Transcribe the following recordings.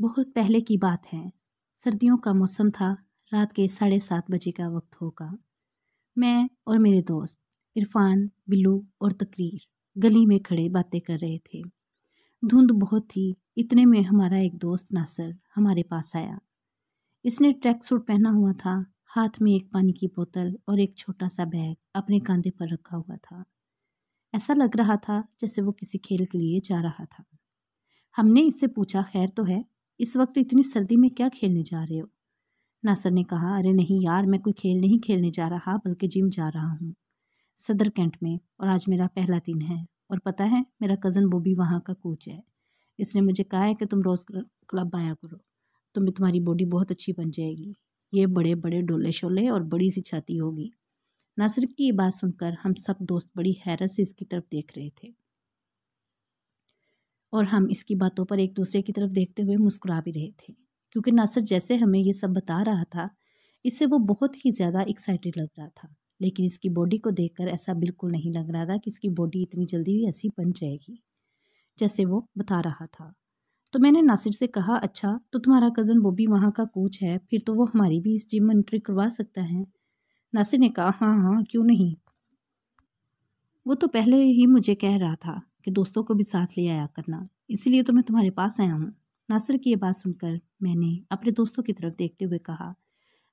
बहुत पहले की बात है। सर्दियों का मौसम था। रात के 7:30 बजे का वक्त होगा। मैं और मेरे दोस्त इरफान, बिल्लू और तकरीर गली में खड़े बातें कर रहे थे। धुंध बहुत थी। इतने में हमारा एक दोस्त नासिर हमारे पास आया। इसने ट्रैक सूट पहना हुआ था, हाथ में एक पानी की बोतल और एक छोटा सा बैग अपने कंधे पर रखा हुआ था। ऐसा लग रहा था जैसे वो किसी खेल के लिए जा रहा था। हमने इससे पूछा, खैर तो है, इस वक्त इतनी सर्दी में क्या खेलने जा रहे हो? नासिर ने कहा, अरे नहीं यार, मैं कोई खेल नहीं खेलने जा रहा बल्कि जिम जा रहा हूँ सदर कैंट में, और आज मेरा पहला दिन है। और पता है, मेरा कज़न बॉबी वहाँ का कोच है। इसने मुझे कहा है कि तुम रोज़ क्लब आया करो, तुम्हारी बॉडी बहुत अच्छी बन जाएगी। ये बड़े बड़े डोले शोले और बड़ी सी छाती होगी। नासिर की ये बात सुनकर हम सब दोस्त बड़ी हैरत से इसकी तरफ देख रहे थे और हम इसकी बातों पर एक दूसरे की तरफ देखते हुए मुस्कुरा भी रहे थे, क्योंकि नासिर जैसे हमें ये सब बता रहा था, इससे वो बहुत ही ज़्यादा एक्साइटेड लग रहा था। लेकिन इसकी बॉडी को देखकर ऐसा बिल्कुल नहीं लग रहा था कि इसकी बॉडी इतनी जल्दी भी ऐसी बन जाएगी जैसे वो बता रहा था। तो मैंने नासिर से कहा, अच्छा तो तुम्हारा कज़न बॉबी वहाँ का कोच है, फिर तो वो हमारी भी इस जिम में एंट्री करवा सकता है। नासिर ने कहा, हाँ हाँ, क्यों नहीं। वो तो पहले ही मुझे कह रहा था कि दोस्तों को भी साथ ले आया करना, इसीलिए तो मैं तुम्हारे पास आया हूँ। नासिर की ये बात सुनकर मैंने अपने दोस्तों की तरफ देखते हुए कहा,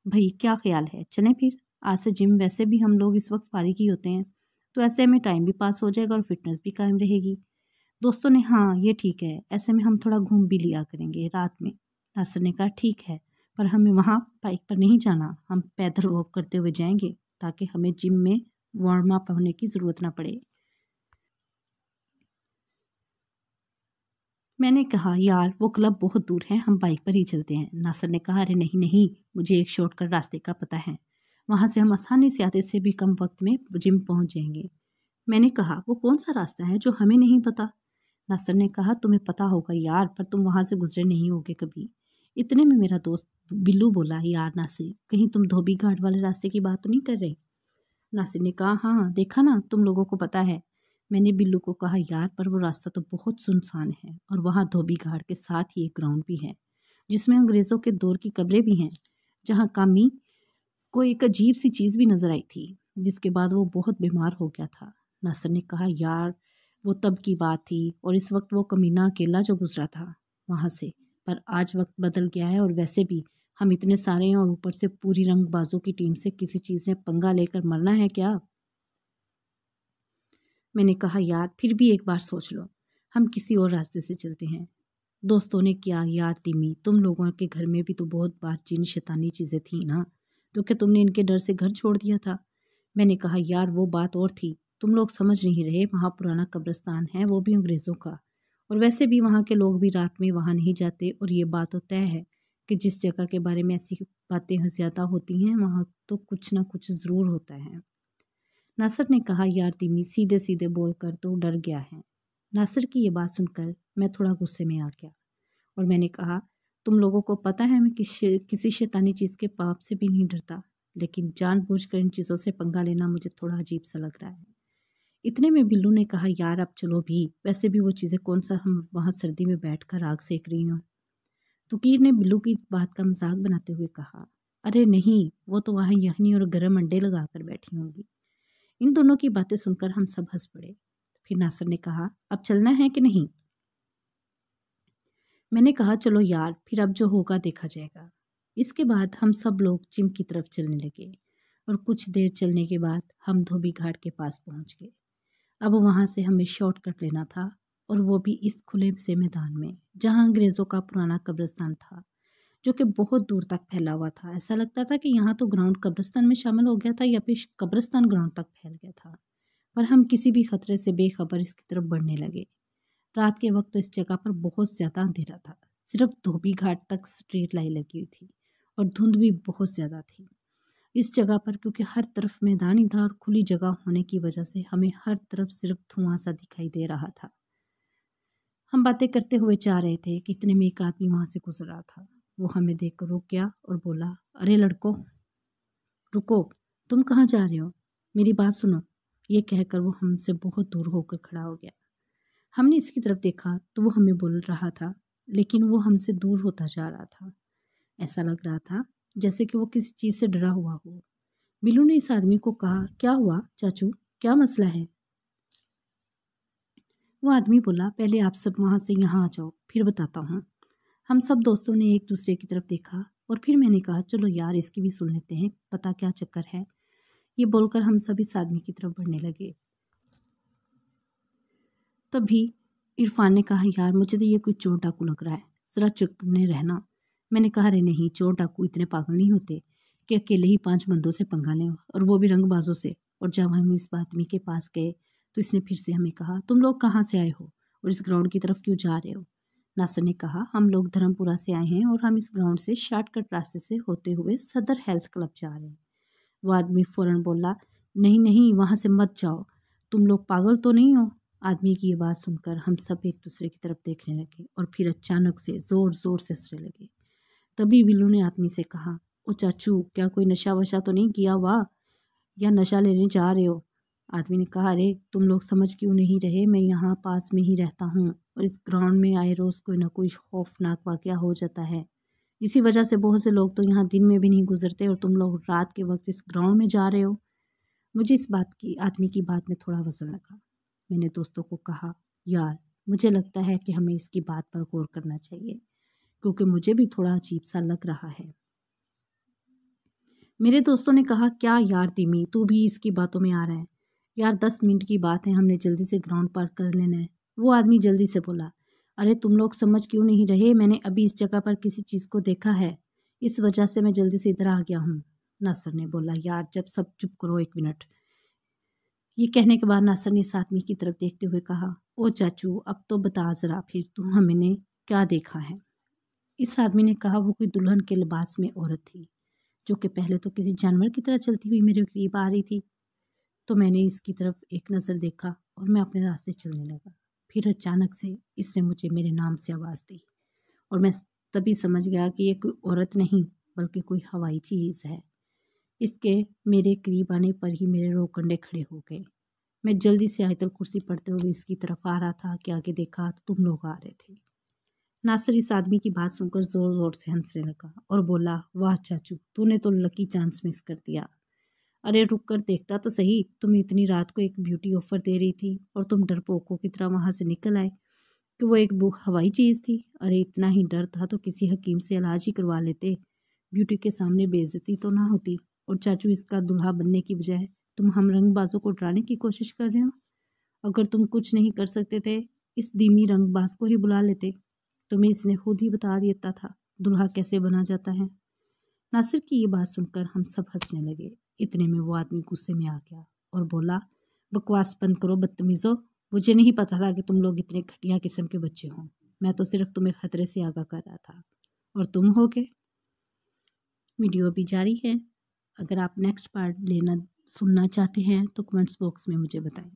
भाई क्या ख्याल है, चलें फिर? आज से जिम, वैसे भी हम लोग इस वक्त फारिग ही होते हैं, तो ऐसे में टाइम भी पास हो जाएगा और फिटनेस भी कायम रहेगी। दोस्तों ने हाँ ये ठीक है, ऐसे में हम थोड़ा घूम भी लिया करेंगे रात में। नासिर ने कहा, ठीक है, पर हमें वहाँ बाइक पर नहीं जाना, हम पैदल वॉक करते हुए जाएंगे ताकि हमें जिम में वार्म अप होने की ज़रूरत ना पड़े। मैंने कहा, यार वो क्लब बहुत दूर है, हम बाइक पर ही चलते हैं। नासिर ने कहा, अरे नहीं नहीं, मुझे एक शॉर्टकट रास्ते का पता है, वहाँ से हम आसानी से आधे से भी कम वक्त में जिम पहुँच जाएंगे। मैंने कहा, वो कौन सा रास्ता है जो हमें नहीं पता? नासिर ने कहा, तुम्हें पता होगा यार, पर तुम वहाँ से गुजरे नहीं होगे कभी। इतने में मेरा दोस्त बिल्लू बोला, यार नासिर, कहीं तुम धोबी घाट वाले रास्ते की बात तो नहीं कर रहे? नासिर ने कहा, हाँ देखा ना, तुम लोगों को पता है। मैंने बिल्लू को कहा, यार पर वो रास्ता तो बहुत सुनसान है और वहाँ धोबी घाट के साथ ही एक ग्राउंड भी है जिसमें अंग्रेज़ों के दौर की कब्रें भी हैं, जहाँ कामी को एक अजीब सी चीज़ भी नजर आई थी, जिसके बाद वो बहुत बीमार हो गया था। नासिर ने कहा, यार वो तब की बात थी और इस वक्त वो कमीना अकेला जो गुजरा था वहाँ से, पर आज वक्त बदल गया है और वैसे भी हम इतने सारे हैं और ऊपर से पूरी रंगबाजों की टीम से किसी चीज़ में पंगा लेकर मरना है क्या? मैंने कहा, यार फिर भी एक बार सोच लो, हम किसी और रास्ते से चलते हैं। दोस्तों ने, क्या यार तिमी, तुम लोगों के घर में भी तो बहुत बार जिन शैतानी चीज़ें थी ना, तो क्या तुमने इनके डर से घर छोड़ दिया था? मैंने कहा, यार वो बात और थी, तुम लोग समझ नहीं रहे, वहाँ पुराना कब्रिस्तान है, वो भी अंग्रेज़ों का, और वैसे भी वहाँ के लोग भी रात में वहाँ नहीं जाते, और ये बात तो तय है कि जिस जगह के बारे में ऐसी बातें ज़्यादा होती हैं वहाँ तो कुछ ना कुछ ज़रूर होता है। नासिर ने कहा, यार तिमी, सीधे सीधे बोलकर तो डर गया है। नासिर की ये बात सुनकर मैं थोड़ा गुस्से में आ गया और मैंने कहा, तुम लोगों को पता है मैं किसी शैतानी चीज़ के पाप से भी नहीं डरता, लेकिन जानबूझकर इन चीज़ों से पंगा लेना मुझे थोड़ा अजीब सा लग रहा है। इतने में बिल्लू ने कहा, यार अब चलो भी, वैसे भी वो चीज़ें कौन सा हम वहाँ सर्दी में बैठकर आग सेक रही हूँ। तुकीर ने बिल्लू की बात का मजाक बनाते हुए कहा, अरे नहीं, वो तो वहाँ यखनी और गर्म अंडे लगाकर बैठी होंगी। इन दोनों की बातें सुनकर हम सब हंस पड़े। फिर नासिर ने कहा, अब चलना है कि नहीं? मैंने कहा, चलो यार, फिर अब जो होगा देखा जाएगा। इसके बाद हम सब लोग जिम की तरफ चलने लगे और कुछ देर चलने के बाद हम धोबी घाट के पास पहुंच गए। अब वहां से हमें शॉर्टकट लेना था, और वो भी इस खुले से मैदान में जहां अंग्रेज़ों का पुराना कब्रिस्तान था, जो कि बहुत दूर तक फैला हुआ था। ऐसा लगता था कि यहाँ तो ग्राउंड कब्रिस्तान में शामिल हो गया था या फिर कब्रिस्तान ग्राउंड तक फैल गया था। पर हम किसी भी खतरे से बेखबर इसकी तरफ बढ़ने लगे। रात के वक्त तो इस जगह पर बहुत ज़्यादा अंधेरा था, सिर्फ धोबी घाट तक स्ट्रीट लाइट लगी हुई थी और धुंध भी बहुत ज़्यादा थी इस जगह पर, क्योंकि हर तरफ मैदान ही था और खुली जगह होने की वजह से हमें हर तरफ सिर्फ धुआं सा दिखाई दे रहा था। हम बातें करते हुए जा रहे थे कि इतने में एक आदमी वहां से गुजर रहा था। वो हमें देखकर रुक गया और बोला, अरे लड़कों, रुको, तुम कहाँ जा रहे हो, मेरी बात सुनो। ये कहकर वो हमसे बहुत दूर होकर खड़ा हो गया। हमने इसकी तरफ देखा तो वो हमें बोल रहा था, लेकिन वो हमसे दूर होता जा रहा था। ऐसा लग रहा था जैसे कि वो किसी चीज़ से डरा हुआ हो। बिल्लू ने इस आदमी को कहा, क्या हुआ चाचू, क्या मसला है? वो आदमी बोला, पहले आप सब वहाँ से यहाँ आ जाओ, फिर बताता हूँ। हम सब दोस्तों ने एक दूसरे की तरफ देखा और फिर मैंने कहा, चलो यार इसकी भी सुन लेते हैं, पता क्या चक्कर है। ये बोलकर हम सब इस आदमी की तरफ बढ़ने लगे। तभी इरफान ने कहा, यार मुझे तो ये कोई चोर डाकू लग रहा है, ज़रा चुपने रहना। मैंने कहा, अरे नहीं, चोर डाकू इतने पागल नहीं होते कि अकेले ही 5 बंदों से पंगा लें, और वो भी रंगबाजों से। और जब हम इस आदमी के पास गए तो इसने फिर से हमें कहा, तुम लोग कहाँ से आए हो और इस ग्राउंड की तरफ क्यों जा रहे हो? नासिर ने कहा, हम लोग धर्मपुरा से आए हैं और हम इस ग्राउंड से शॉर्टकट रास्ते से होते हुए सदर हेल्थ क्लब जा रहे हैं। वो आदमी फ़ौरन बोला, नहीं नहीं, वहाँ से मत जाओ, तुम लोग पागल तो नहीं हो? आदमी की ये बात सुनकर हम सब एक दूसरे की तरफ देखने लगे और फिर अचानक से ज़ोर ज़ोर से हंसने लगे। तभी बिल्लू ने आदमी से कहा, ओ चाचू, क्या कोई नशा वशा तो नहीं किया हुआ, या नशा लेने जा रहे हो? आदमी ने कहा, अरे तुम लोग समझ क्यों नहीं रहे, मैं यहाँ पास में ही रहता हूँ और इस ग्राउंड में आए रोज़ कोई ना कोई खौफनाक वाक़या हो जाता है। इसी वजह से बहुत से लोग तो यहाँ दिन में भी नहीं गुजरते और तुम लोग रात के वक्त इस ग्राउंड में जा रहे हो। मुझे इस बात की आदमी की बात में थोड़ा वजन लगा। मैंने दोस्तों को कहा, यार मुझे लगता है कि हमें इसकी बात पर गौर करना चाहिए, क्योंकि मुझे भी थोड़ा अजीब सा लग रहा है। मेरे दोस्तों ने कहा, क्या यार तिमी, तू भी इसकी बातों में आ रहा है? यार 10 मिनट की बात है, हमने जल्दी से ग्राउंड पार कर लेना है। वो आदमी जल्दी से बोला, अरे तुम लोग समझ क्यों नहीं रहे, मैंने अभी इस जगह पर किसी चीज़ को देखा है, इस वजह से मैं जल्दी से इधर आ गया हूँ। नासिर ने बोला, यार जब सब चुप करो 1 मिनट। ये कहने के बाद नासिर ने इस आदमी की तरफ देखते हुए कहा, ओ चाचू, अब तो बता ज़रा फिर तू हमने क्या देखा है? इस आदमी ने कहा, वो कोई दुल्हन के लिबास में औरत थी, जो कि पहले तो किसी जानवर की तरह चलती हुई मेरे करीब आ रही थी। तो मैंने इसकी तरफ एक नज़र देखा और मैं अपने रास्ते चलने लगा। फिर अचानक से इसने मुझे मेरे नाम से आवाज़ दी और मैं तभी समझ गया कि ये कोई औरत नहीं बल्कि कोई हवाई चीज़ है। इसके मेरे करीब आने पर ही मेरे रोंग कंडे खड़े हो गए। मैं जल्दी से आयतल कुर्सी पढ़ते हुए इसकी तरफ आ रहा था कि आगे देखा तो तुम लोग आ रहे थे। नासिर इस आदमी की बात सुनकर ज़ोर ज़ोर से हंसने लगा और बोला, वाह चाचू, तूने तो लकी चांस मिस कर दिया। अरे रुक कर देखता तो सही, तुम इतनी रात को एक ब्यूटी ऑफर दे रही थी और तुम डरपोकों की तरह वहाँ से निकल आए कि वो एक हवाई चीज़ थी। अरे इतना ही डर था तो किसी हकीम से इलाज ही करवा लेते, ब्यूटी के सामने बेइज्जती तो ना होती। और चाचू, इसका दूल्हा बनने की बजाय तुम हम रंगबाजों को डराने की कोशिश कर रहे हो। अगर तुम कुछ नहीं कर सकते थे, इस धीमी रंगबाज को ही बुला लेते, तुम्हें इसने खुद ही बता देता था दूल्हा कैसे बना जाता है। नासिर की ये बात सुनकर हम सब हंसने लगे। इतने में वो आदमी गुस्से में आ गया और बोला, बकवास बंद करो बदतमीज़ो, मुझे नहीं पता था कि तुम लोग इतने घटिया किस्म के बच्चे हो। मैं तो सिर्फ तुम्हें खतरे से आगाह कर रहा था और तुम हो गए। वीडियो अभी जारी है, अगर आप नेक्स्ट पार्ट सुनना चाहते हैं तो कमेंट्स बॉक्स में मुझे बताएं।